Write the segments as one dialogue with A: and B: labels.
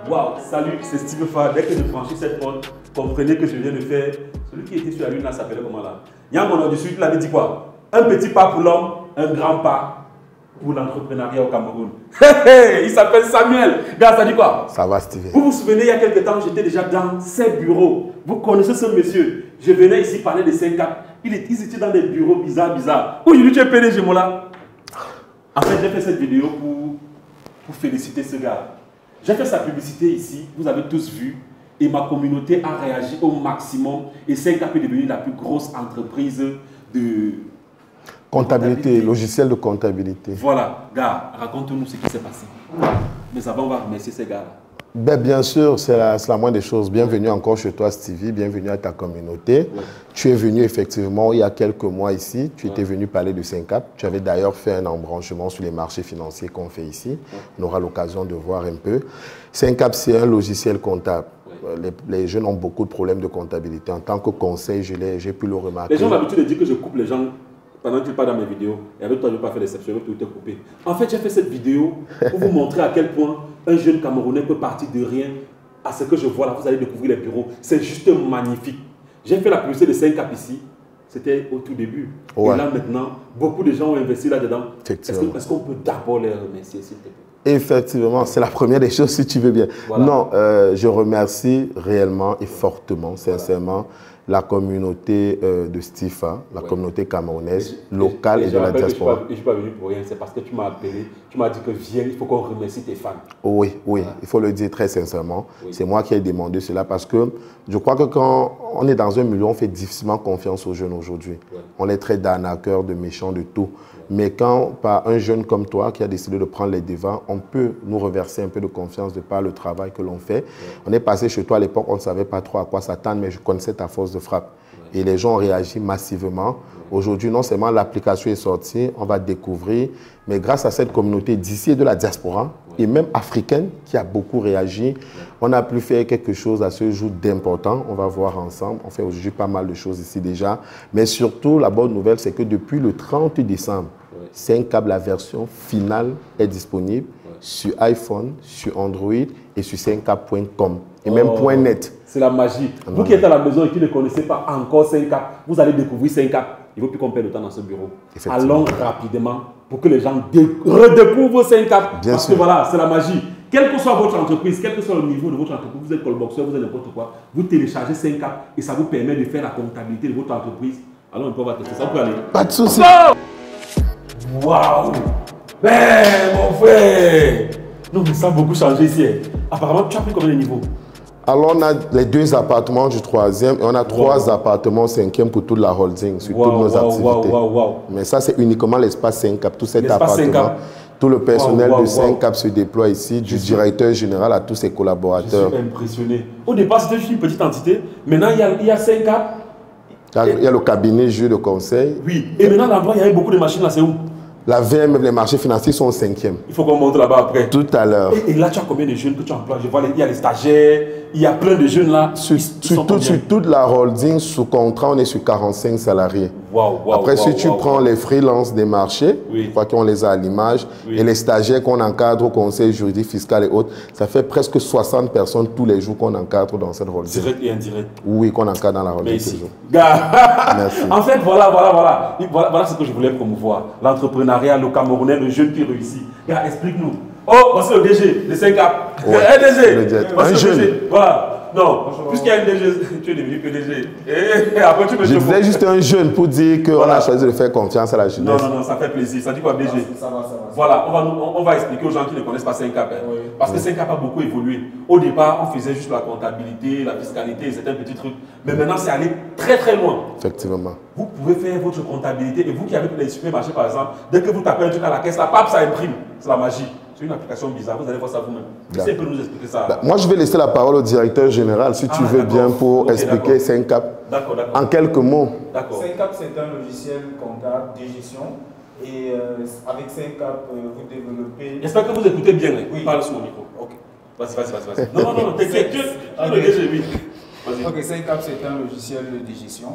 A: Waouh, salut, c'est Steve Fa. Dès que je franchis cette porte, comprenez que je viens de faire. Celui qui était sur la lune là s'appelait comment là? Yann Mono du Sud, il avait dit quoi? Un petit pas pour l'homme, un grand pas pour l'entrepreneuriat au Cameroun. Il s'appelle Samuel. Gars, ça dit quoi?
B: Ça va, Steve.
A: Vous vous souvenez, il y a quelques temps, j'étais déjà dans ces bureaux. Vous connaissez ce monsieur. Je venais ici parler de 5 cap. Ils étaient dans des bureaux bizarres. Aujourd'hui, tu es PDG, moi là. En fait, j'ai fait cette vidéo pour féliciter ce gars. J'ai fait sa publicité ici, vous avez tous vu, et ma communauté a réagi au maximum. Et 5cap est devenue la plus grosse entreprise de
B: comptabilité, logiciel de comptabilité.
A: Voilà, gars, raconte-nous ce qui s'est passé. Mais avant, on va remercier ces gars-là.
B: Ben, bien sûr, c'est la moindre des choses. Bienvenue encore chez toi, Stevie. Bienvenue à ta communauté. Ouais. Tu es venu effectivement il y a quelques mois ici. Tu étais venu parler de 5cap. Tu avais d'ailleurs fait un embranchement sur les marchés financiers qu'on fait ici. On aura l'occasion de voir un peu. 5cap, c'est un logiciel comptable. Les jeunes ont beaucoup de problèmes de comptabilité. En tant que conseil, j'ai pu le remarquer.
A: Les gens ont l'habitude de dire que je coupe les gens pendant qu'ils parlent dans mes vidéos. Et avec toi, je n'ai pas fait l'exception, tout est coupé. En fait, j'ai fait cette vidéo pour vous montrer à quel point un jeune Camerounais peut partir de rien à ce que je vois là. Vous allez découvrir les bureaux. C'est juste magnifique. J'ai fait la publicité de 5cap ici. C'était au tout début. Ouais. Et là, maintenant, beaucoup de gens ont investi là-dedans. Est-ce qu'on peut d'abord les remercier, s'il te plaît?
B: Effectivement, c'est la première des choses, si tu veux bien. Voilà. Non, je remercie réellement et fortement, sincèrement, la communauté de Stifa, la communauté camerounaise, locale et de la diaspora.
A: Je ne suis pas venu pour rien, c'est parce que tu m'as appelé, tu m'as dit que viens, il faut qu'on remercie tes fans.
B: Oui, voilà. Il faut le dire très sincèrement. Oui. C'est moi qui ai demandé cela parce que je crois que quand on est dans un milieu, on fait difficilement confiance aux jeunes aujourd'hui. Ouais. On les traite d'arnaqueurs, de méchants, de tout. Mais quand, par un jeune comme toi qui a décidé de prendre les devants, on peut nous reverser un peu de confiance de par le travail que l'on fait. Ouais. On est passé chez toi à l'époque, on ne savait pas trop à quoi s'attendre, mais je connaissais ta force de frappe. Ouais. Et les gens ont réagi massivement. Ouais. Aujourd'hui, non seulement l'application est sortie, on va découvrir, mais grâce à cette communauté d'ici et de la diaspora, et même africaine, qui a beaucoup réagi, on a pu faire quelque chose à ce jour d'important. On va voir ensemble. On fait aujourd'hui pas mal de choses ici déjà. Mais surtout, la bonne nouvelle, c'est que depuis le 30 décembre, 5cap, la version finale est disponible sur iPhone, sur Android et sur 5cap.com et même .net.
A: C'est la magie. Vous qui êtes à la maison et qui ne connaissez pas encore 5cap, vous allez découvrir 5cap. Il ne faut plus qu'on perde de temps dans ce bureau. Allons rapidement pour que les gens redécouvrent 5cap. Parce que voilà, c'est la magie. Quelle que soit votre entreprise, quel que soit le niveau de votre entreprise, vous êtes callboxer, vous êtes n'importe quoi, vous téléchargez 5cap et ça vous permet de faire la comptabilité de votre entreprise. Alors on va tester ça. Vous pouvez aller.
B: Pas de souci.
A: Waouh! Ben, mon frère! Non, mais ça a beaucoup changé ici. Apparemment, tu as pris combien de niveaux?
B: Alors, on a les 2 appartements du 3e et on a 3 appartements 5e pour toute la holding, sur toutes nos activités. Mais ça, c'est uniquement l'espace 5cap. Tout cet appartement, tout le personnel de 5cap se déploie ici, du directeur général à tous ses collaborateurs.
A: Je suis impressionné. Au départ, c'était juste une petite entité. Maintenant, il y a 5cap.
B: Il y a le cabinet jeu de conseil.
A: Oui. Et maintenant, l'endroit, il y a beaucoup de machines là, c'est où?
B: La VM, les marchés financiers sont au 5e.
A: Il faut qu'on monte là-bas après.
B: Tout à l'heure.
A: Et là, tu as combien de jeunes que tu emploies? Je vois, il y a les stagiaires, il y a plein de jeunes là.
B: Sur toute la holding, sous contrat, on est sur 45 salariés. Après, si tu prends les freelances des marchés, je crois qu'on les a à l'image, et les stagiaires qu'on encadre au conseil juridique, fiscal et autres, ça fait presque 60 personnes tous les jours qu'on encadre dans cette holding.
A: Direct et indirect.
B: Oui, qu'on encadre dans la holding.
A: Merci. Merci. En fait, voilà ce que je voulais promouvoir. L'entrepreneuriat, le Camerounais, le jeune qui réussit. Gars, explique-nous. Oh, voici le DG, le 5cap. Un DG.
B: Un jeune.
A: Voilà. Non, puisqu'il y a un DG, tu es devenu PDG. Et après, tu me
B: Je disais juste un jeune pour dire qu'on a choisi de faire confiance à la jeunesse.
A: Non, ça fait plaisir. Ça dit quoi, DG? Ça va. Voilà, on va expliquer aux gens qui ne connaissent pas 5cap. Parce que 5cap a beaucoup évolué. Au départ, on faisait juste la comptabilité, la fiscalité, c'était un petit truc. Mais maintenant, c'est allé très très loin.
B: Effectivement.
A: Vous pouvez faire votre comptabilité et vous qui avez les supermarchés, par exemple, dès que vous tapez un truc à la caisse, la pape, ça imprime. C'est la magie. C'est une application bizarre, vous allez voir ça vous-même. Qui c'est peut nous expliquer ça?
B: Moi, je vais laisser la parole au directeur général, si tu veux bien, pour expliquer 5cap en quelques mots.
C: 5cap, c'est un logiciel comptable de gestion. Et avec 5cap, vous développez...
A: J'espère que vous écoutez bien.
C: Oui.
A: Parle sur mon micro. Ok. Vas-y. Non, t'inquiète. Le DG, oui.
C: Ok, 5cap, c'est un logiciel de gestion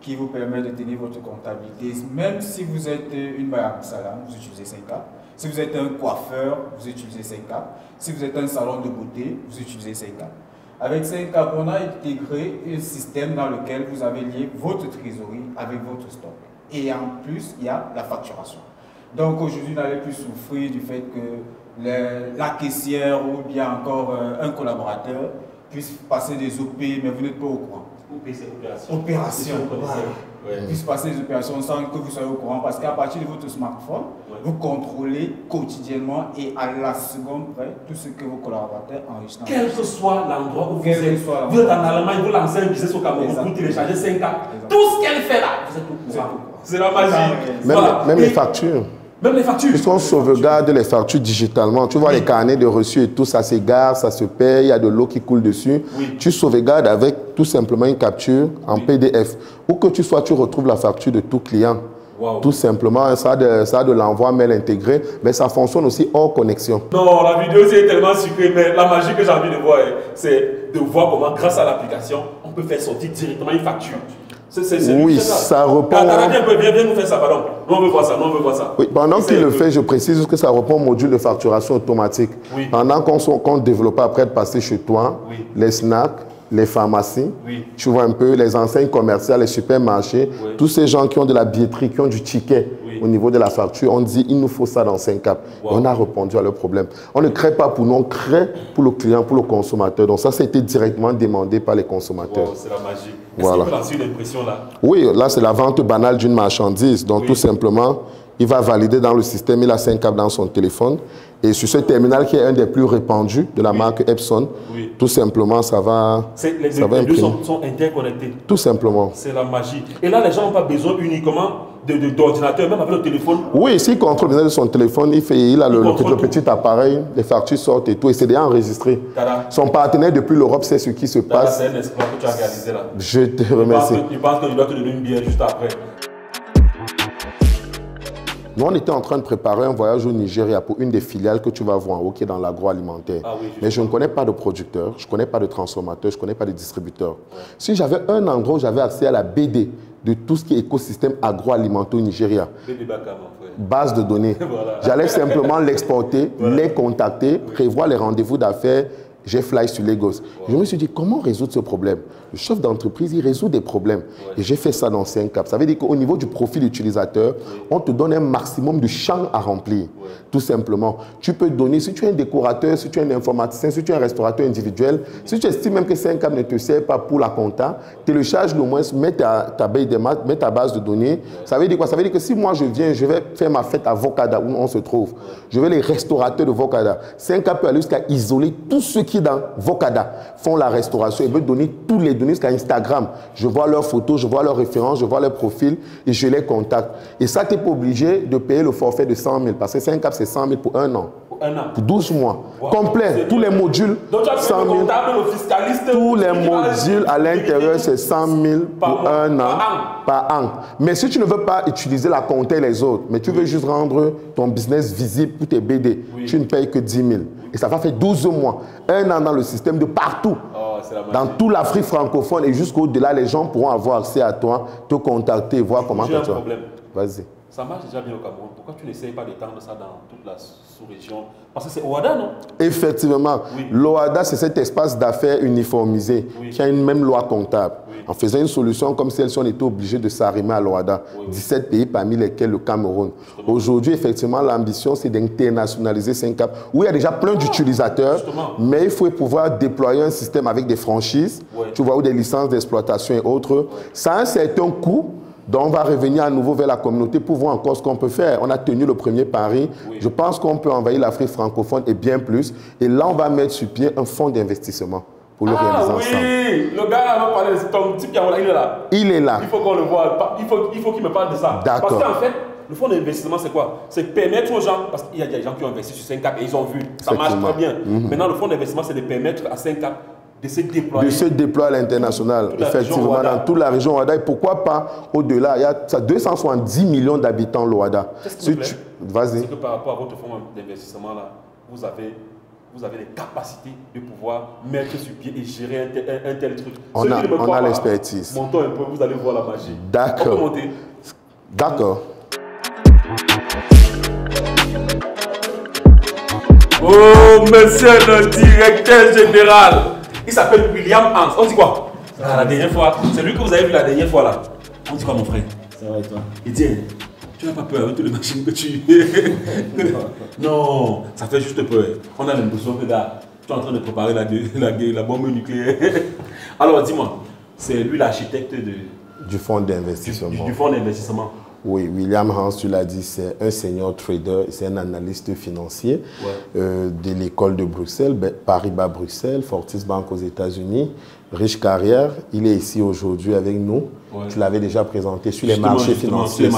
C: qui vous permet de tenir votre comptabilité. Même si vous êtes une Salam, vous utilisez 5cap. Si vous êtes un coiffeur, vous utilisez 5Cap. Si vous êtes un salon de beauté, vous utilisez 5Cap. Avec 5Cap, on a intégré un système dans lequel vous avez lié votre trésorerie avec votre stock. Et en plus, il y a la facturation. Donc aujourd'hui, vous n'allez plus souffrir du fait que la caissière ou bien encore un collaborateur puisse passer des OP, mais vous n'êtes pas au courant.
A: OP, c'est opération.
C: Opération.
A: Ouais.
C: Puisse passer des opérations sans que vous soyez au courant, parce qu'à partir de votre smartphone, vous contrôlez quotidiennement et à la seconde près tout ce que vos collaborateurs enregistrent.
A: Quel que soit l'endroit où vous êtes en Allemagne, vous lancez un business au Cameroun, vous téléchargez 5Cap. Tout ce qu'elle fait là, vous êtes au courant. C'est la magie.
B: Même les factures.
A: Même les factures.
B: Puisqu'on sauvegarde les factures digitalement. Tu vois les carnets de reçus et tout, ça s'égare, ça se paye, il y a de l'eau qui coule dessus.
A: Oui.
B: Tu sauvegardes avec tout simplement une capture en PDF. Où que tu sois, tu retrouves la facture de tout client.
A: Wow.
B: Tout simplement, ça a de l'envoi mail intégré, mais ça fonctionne aussi hors connexion.
A: Non, la vidéo c'est tellement sucrée, mais la magie que j'ai envie de voir, c'est de voir comment, grâce à l'application, on peut faire sortir directement une facture.
B: Oui, ça répond.
A: Viens nous faire ça, pardon. Nous on veut voir ça,
B: Oui, pendant qu'il le fait, je précise que ça répond au module de facturation automatique.
A: Oui.
B: Pendant qu'on développe après de passer chez toi,
A: oui,
B: les snacks, les pharmacies,
A: oui,
B: tu vois un peu, les enseignes commerciales, les supermarchés,
A: oui,
B: tous ces gens qui ont de la billetterie, qui ont du ticket
A: oui,
B: au niveau de la facture, on dit il nous faut ça dans 5Cap.
A: Wow.
B: On a répondu à leur problème. On ne crée pas pour nous, on crée pour le client, pour le consommateur. Donc ça, c'était directement demandé par les consommateurs.
A: wow, c'est la magie.
B: Voilà.
A: Est-ce qu'il peut lancer une impression là?
B: Oui, là, c'est la vente banale d'une marchandise. Donc,
A: oui,
B: tout simplement, il va valider dans le système, il a 5Cap dans son téléphone. Et sur ce terminal qui est un des plus répandus de la
A: oui,
B: marque Epson,
A: oui,
B: tout simplement, ça va
A: les deux sont interconnectés.
B: Tout simplement.
A: C'est la magie. Et là, les gens n'ont pas besoin uniquement d'ordinateur, même avec le téléphone.
B: Oui, s'il contrôle bien de son téléphone, il a le petit appareil, les factures sortent et tout, et c'est déjà enregistré.
A: Tada.
B: Son partenaire depuis l'Europe sait ce qui se passe.
A: C'est un exploit que tu as réalisé là.
B: Je te remercie.
A: Je pense qu'il doit te donner une bière juste après.
B: Nous, on était en train de préparer un voyage au Nigeria pour une des filiales que tu vas voir en haut, qui est dans l'agroalimentaire.
A: Ah oui,
B: mais je ne connais pas de producteurs, je ne connais pas de transformateurs, je ne connais pas de distributeurs. Ouais. Si j'avais un endroit où j'avais accès à la BD de tout ce qui est écosystème agroalimentaire au Nigeria, base de données, voilà, j'allais simplement l'exporter, voilà, les contacter, oui, prévoir les rendez-vous d'affaires. J'ai fly sur Lagos. Wow. Je me suis dit, comment résoudre ce problème? Le chef d'entreprise, il résout des problèmes. Ouais. Et j'ai fait ça dans 5Cap. Ça veut dire qu'au niveau du profil utilisateur, oui, on te donne un maximum de champs à remplir. Ouais. Tout simplement. Tu peux donner, si tu es un décorateur, si tu es un informaticien, si tu es un restaurateur individuel, si tu estimes même que 5Cap ne te sert pas pour la compta, télécharge-le moins, mets ta base de données. Ouais. Ça veut dire quoi? Ça veut dire que si moi je viens, je vais faire ma fête à Vocada, où on se trouve. Ouais. Je vais les restaurateurs de Vocada. 5Cap peut aller jusqu'à isoler tous ceux qui dans Vocada font la restauration et veulent donner tous les données jusqu'à Instagram. Je vois leurs photos, je vois leurs références, je vois leurs profils et je les contacte. Et ça, tu n'es pas obligé de payer le forfait de 100 000 parce que 5Cap, c'est 100 000 pour un an.
A: Pour un an.
B: Pour 12 mois.
A: Wow.
B: Complet. Tous les modules.
A: Donc, tu as
B: 100 000.
A: le comptable, le fiscaliste.
B: Tous les modules à l'intérieur, c'est 100 000 pour un an. Par an. Mais si tu ne veux pas utiliser la compta et les autres, mais tu veux juste rendre ton business visible pour tes BD, oui, tu ne payes que 10 000. Et ça va faire 12 mois. Un an dans le système de partout. Oh, dans toute l'Afrique francophone et jusqu'au-delà, les gens pourront avoir accès à toi, te contacter, voir comment tu vas.
A: J'ai un problème.
B: Vas-y.
A: Ça marche déjà bien au Cameroun. Pourquoi tu n'essayes pas d'étendre ça dans toute la sous-région? Parce que c'est OADA, non?
B: Effectivement. Oui. L'OADA, c'est cet espace d'affaires uniformisé, oui, qui a une même loi comptable. Oui. En faisant une solution comme celle-ci, on était obligé de s'arrimer à l'OADA. Oui. 17 pays parmi lesquels le Cameroun. Aujourd'hui, effectivement, l'ambition, c'est d'internationaliser 5Cap, où il y a déjà plein d'utilisateurs, mais il faut pouvoir déployer un système avec des franchises, oui, tu vois, ou des licences d'exploitation et autres. Oui. Ça a un certain coût. Donc, on va revenir à nouveau vers la communauté pour voir encore ce qu'on peut faire. On a tenu le premier pari. Oui. Je pense qu'on peut envahir l'Afrique francophone et bien plus. Et là, on va mettre sur pied un fonds d'investissement pour le réaliser ensemble.
A: Oui, le gars va parler de ton type, il est là.
B: Il est là.
A: Il faut qu'on le voie. Il faut qu'il me parle de ça.
B: D'accord.
A: Parce qu'en fait, le fonds d'investissement, c'est quoi? C'est permettre aux gens, parce qu'il y a des gens qui ont investi sur 5Cap et ils ont vu, ça marche très bien. Maintenant, le fonds d'investissement, c'est de permettre à 5Cap de se déployer.
B: De se déployer à l'international, effectivement, dans toute la région Ouada. Et pourquoi pas au-delà? Il y a 270 millions d'habitants, l'Ouada.
A: Vas-y. C'est que par rapport à votre fonds d'investissement, là, vous avez les capacités de pouvoir mettre sur pied et gérer un tel truc.
B: On a l'expertise.
A: Montons un peu, vous allez voir la magie.
B: D'accord.
A: On peut monter.
B: D'accord.
A: Oh, monsieur le directeur général. Il s'appelle William Hans. On dit quoi? La dernière fois, c'est lui que vous avez vu la dernière fois là. On dit quoi, mon frère?
D: Ça va et toi?
A: Il dit, tu n'as pas peur avec toutes les machines que tu... Non, ça fait juste peur. On a l'impression que là, tu es en train de préparer la bombe nucléaire. Alors, dis-moi, c'est lui l'architecte
B: du fonds d'investissement.
A: Du fonds d'investissement.
B: Oui, William Hans, tu l'as dit, c'est un senior trader, c'est un analyste financier de l'école de Bruxelles, Paribas Bruxelles, Fortis Bank aux États-Unis, riche carrière. Il est ici aujourd'hui avec nous. Tu l'avais déjà présenté sur les marchés financiers.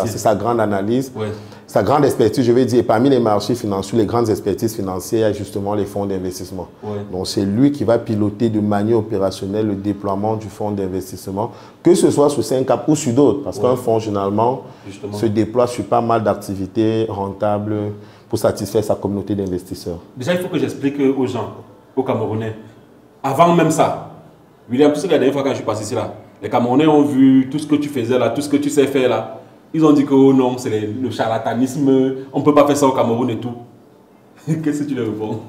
B: C'est sa grande analyse, sa grande expertise, je vais dire. Parmi les marchés financiers, les grandes expertises financières, il y a justement les fonds d'investissement. Donc, c'est lui qui va piloter de manière opérationnelle le déploiement du fonds d'investissement, que ce soit sur 5 cap ou sur d'autres. Parce qu'un fonds, généralement, se déploie sur pas mal d'activités rentables pour satisfaire sa communauté d'investisseurs.
A: Déjà, il faut que j'explique aux gens, aux Camerounais. Avant même ça, William, tu sais que la dernière fois quand je suis passé ici là, les Camerounais ont vu tout ce que tu faisais là, tout ce que tu sais faire là. Ils ont dit que oh non, c'est le charlatanisme, on ne peut pas faire ça au Cameroun et tout. Qu'est-ce que tu leur réponds?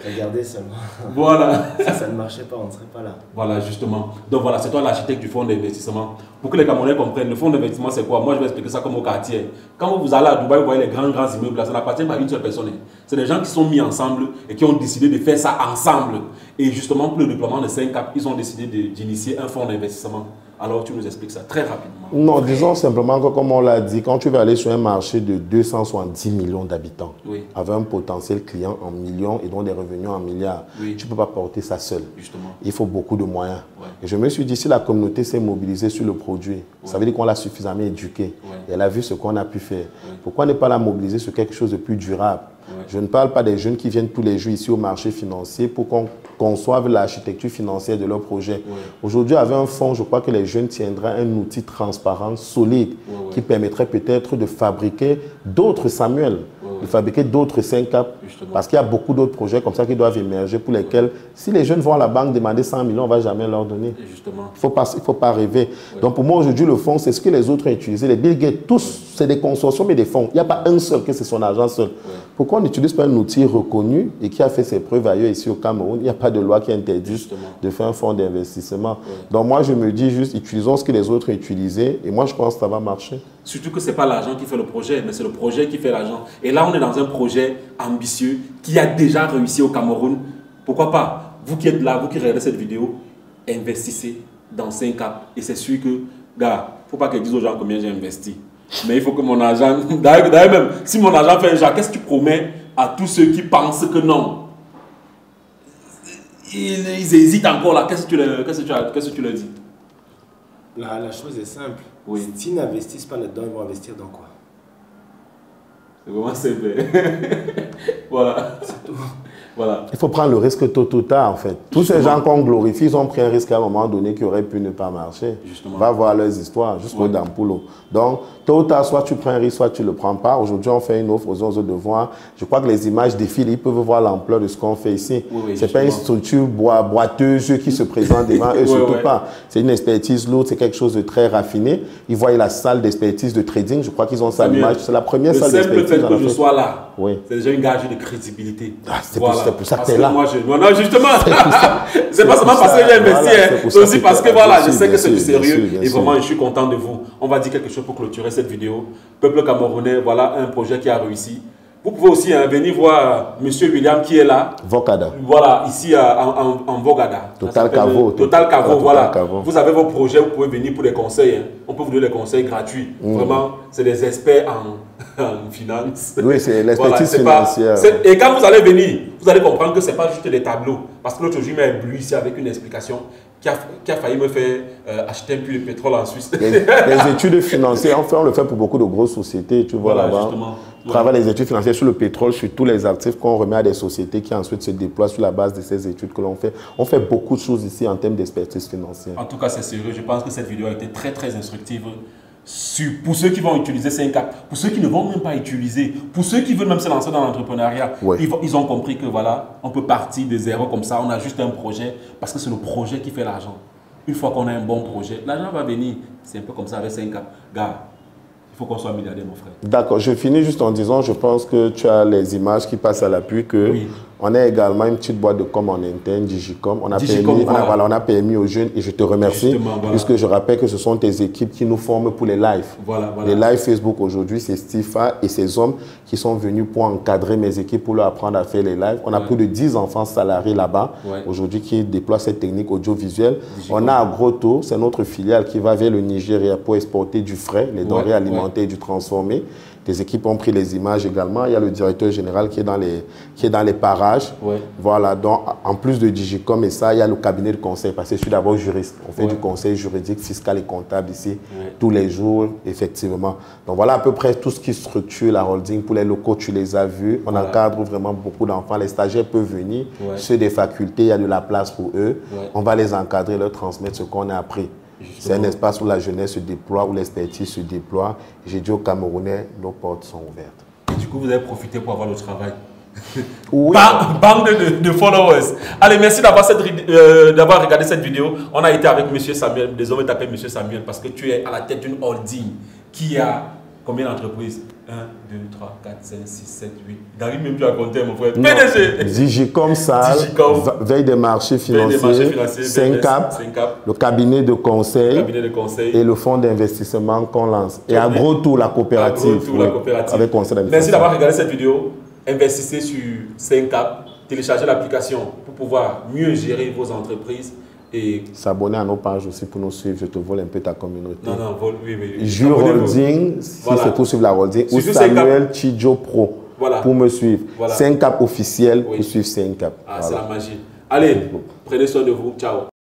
D: Regardez seulement.
A: Voilà.
D: Si ça ne marchait pas, on ne serait pas là.
A: Voilà, justement. Donc voilà, c'est toi l'architecte du fonds d'investissement. Pour que les Camerounais comprennent, le fonds d'investissement, c'est quoi? Moi, je vais expliquer ça comme au quartier. Quand vous allez à Dubaï, vous voyez les grands immeubles là, ça n'appartient pas à une seule personne. C'est des gens qui sont mis ensemble et qui ont décidé de faire ça ensemble. Et justement, pour le déploiement de 5 cap, ils ont décidé d'initier un fonds d'investissement. Alors, tu nous expliques ça très rapidement.
B: Non, disons simplement que, comme on l'a dit, quand tu vas aller sur un marché de 270 millions d'habitants, avec un potentiel client en millions et donc des revenus en milliards, tu ne peux pas porter ça seul.
A: Justement.
B: Il faut beaucoup de moyens. Et je me suis dit, si la communauté s'est mobilisée sur le produit, ça veut dire qu'on l'a suffisamment éduqué. Et elle a vu ce qu'on a pu faire. Pourquoi ne pas la mobiliser sur quelque chose de plus durable? Je ne parle pas des jeunes qui viennent tous les jours ici au marché financier pour qu'on conçoive l'architecture financière de leur projet. Aujourd'hui, avec un fonds, je crois que les jeunes tiendraient un outil transparent, solide, qui permettrait peut-être de fabriquer d'autres Samuel, de fabriquer d'autres 5 cap. Parce qu'il y a beaucoup d'autres projets comme ça qui doivent émerger pour lesquels, si les jeunes vont à la banque demander 100 millions, on ne va jamais leur donner. Il ne faut pas rêver. Donc pour moi, aujourd'hui, le fonds, c'est ce que les autres ont utilisé. Les Bill Gates, tous, c'est des consortiums et des fonds. Il n'y a pas un seul que c'est son argent seul. Pourquoi on n'utilise pas un outil reconnu et qui a fait ses preuves ailleurs ici au Cameroun? Il n'y a pas de loi qui interdit de faire un fonds d'investissement. Donc moi, je me dis juste, utilisons ce que les autres ont utilisé et moi, je pense que ça va marcher.
A: Surtout que ce n'est pas l'argent qui fait le projet, mais c'est le projet qui fait l'argent. Et là, on est dans un projet ambitieux qui a déjà réussi au Cameroun. Pourquoi pas? Vous qui êtes là, vous qui regardez cette vidéo, investissez dans 5 cap. Et c'est sûr que, gars, il ne faut pas que je dise aux gens combien j'ai investi. Mais il faut que mon argent... D'ailleurs même, si mon argent fait un genre, qu'est-ce que tu promets à tous ceux qui pensent que non? Ils hésitent encore là. Qu'est-ce que tu leur dis?
D: La chose est simple.
A: Oui.
D: S'ils n'investissent pas là-dedans, ils vont investir dans quoi?
A: C'est vraiment simple. Voilà.
D: C'est tout.
A: Voilà.
B: Il faut prendre le risque tôt ou tard, en fait. Tous ces gens qu'on glorifie, ils ont pris un risque à un moment donné qui aurait pu ne pas marcher.
A: Justement.
B: Va voir leurs histoires, jusqu'au Dampulo. Donc, tôt ou tard, soit tu prends un risque, soit tu ne le prends pas. Aujourd'hui, on fait une offre aux autres de voir. Je crois que les images défilent, ils peuvent voir l'ampleur de ce qu'on fait ici. Ce n'est pas une structure boiteuse qui se présente devant eux, surtout pas. C'est une expertise lourde, c'est quelque chose de très raffiné. Ils voient la salle d'expertise de trading, je crois qu'ils ont ça à l'image. C'est la première salle d'expertise.
A: Le simple fait que je sois là, c'est déjà une gage de crédibilité.
B: C'est pour ça que tu es là.
A: Non, justement, c'est pas seulement parce que j'ai investi, c'est aussi parce que voilà, je sais que c'est du sérieux et vraiment je suis content de vous. On va dire quelque chose pour clôturer cette vidéo. Peuple camerounais, voilà un projet qui a réussi. Vous pouvez aussi venir voir Monsieur William qui est là.
B: Vocada.
A: Voilà, ici en Vocada.
B: Total Cavo.
A: Total Cavo, voilà. Vous avez vos projets, vous pouvez venir pour des conseils. Hein. On peut vous donner des conseils gratuits. Vraiment, c'est des experts en finance.
B: Oui, c'est l'expertise financière.
A: Et quand vous allez venir, vous allez comprendre que ce n'est pas juste des tableaux. Parce que l'autre jour, il m'a ébloui ici avec une explication qui a failli me faire acheter un puits de pétrole en Suisse.
B: Les études financières, on le fait pour beaucoup de grosses sociétés, tu vois là-bas. On travaille les études financières sur le pétrole, sur tous les actifs qu'on remet à des sociétés qui ensuite se déploient sur la base de ces études que l'on fait. On fait beaucoup de choses ici en termes d'expertise financière.
A: En tout cas, c'est sérieux. Je pense que cette vidéo a été très, très instructive. Pour ceux qui vont utiliser 5 cap, pour ceux qui ne vont même pas utiliser, pour ceux qui veulent même se lancer dans l'entrepreneuriat, ils ont compris que voilà, on peut partir de zéro comme ça, on a juste un projet, parce que c'est le projet qui fait l'argent. Une fois qu'on a un bon projet, l'argent va venir. C'est un peu comme ça avec 5 cap. Gars, faut qu'on soit milliardaire, mon frère.
B: D'accord, je finis juste en disant, je pense que tu as les images qui passent à l'appui, que
A: Oui.
B: on a également une petite boîte de com en interne, Digicom. On a,
A: Digicom,
B: permis,
A: voilà.
B: on a permis aux jeunes, et je te remercie,
A: Justement, voilà.
B: puisque je rappelle que ce sont tes équipes qui nous forment pour les lives.
A: Voilà.
B: Les lives Facebook aujourd'hui, c'est Stifa et ses hommes qui sont venus pour encadrer mes équipes, pour leur apprendre à faire les lives. On a plus de 10 enfants salariés là-bas, aujourd'hui, qui déploient cette technique audiovisuelle. On a Agroto, c'est notre filiale qui va vers le Nigeria pour exporter du frais, les denrées alimentaires et du transformé. Tes équipes ont pris les images également. Il y a le directeur général qui est dans les parages. Voilà, donc en plus de Digicom et ça, il y a le cabinet de conseil, parce que je suis d'abord juriste. On fait du conseil juridique, fiscal et comptable ici, tous les jours, effectivement. Donc voilà à peu près tout ce qui structure la holding. Pour les locaux, tu les as vus. On encadre vraiment beaucoup d'enfants. Les stagiaires peuvent venir. Ceux des facultés, il y a de la place pour eux. On va les encadrer, leur transmettre ce qu'on a appris. C'est un espace où la jeunesse se déploie, où l'expertise se déploie. J'ai dit aux Camerounais, nos portes sont ouvertes.
A: Et du coup, vous avez profité pour avoir le travail.
B: Oui.
A: Bande de followers. Allez, merci d'avoir regardé cette vidéo. On a été avec M. Samuel. Désolé de t'appeler M. Samuel parce que tu es à la tête d'une holding qui a combien d'entreprises? 1, 2, 3, 4, 5, 6, 7, 8. Il n'arrive même plus à compter, mon frère. PDG.
B: Digicom, SAL, veille des marchés financiers, 5CAP, le cabinet de conseil et le fonds d'investissement qu'on lance. Et Agroto, la coopérative. Avec conseil d'investissement.
A: Merci d'avoir regardé cette vidéo. Investissez sur 5CAP. Téléchargez l'application pour pouvoir mieux gérer vos entreprises. Et
B: s'abonner à nos pages aussi pour nous suivre. Je te vole un peu ta communauté.
A: Non, oui.
B: Jure Holding, si c'est pour suivre la holding, ou Samuel Chidjo Pro pour me suivre. 5CAP officiel pour suivre 5CAP.
A: Ah, c'est la magie. Allez, prenez soin de vous. Ciao.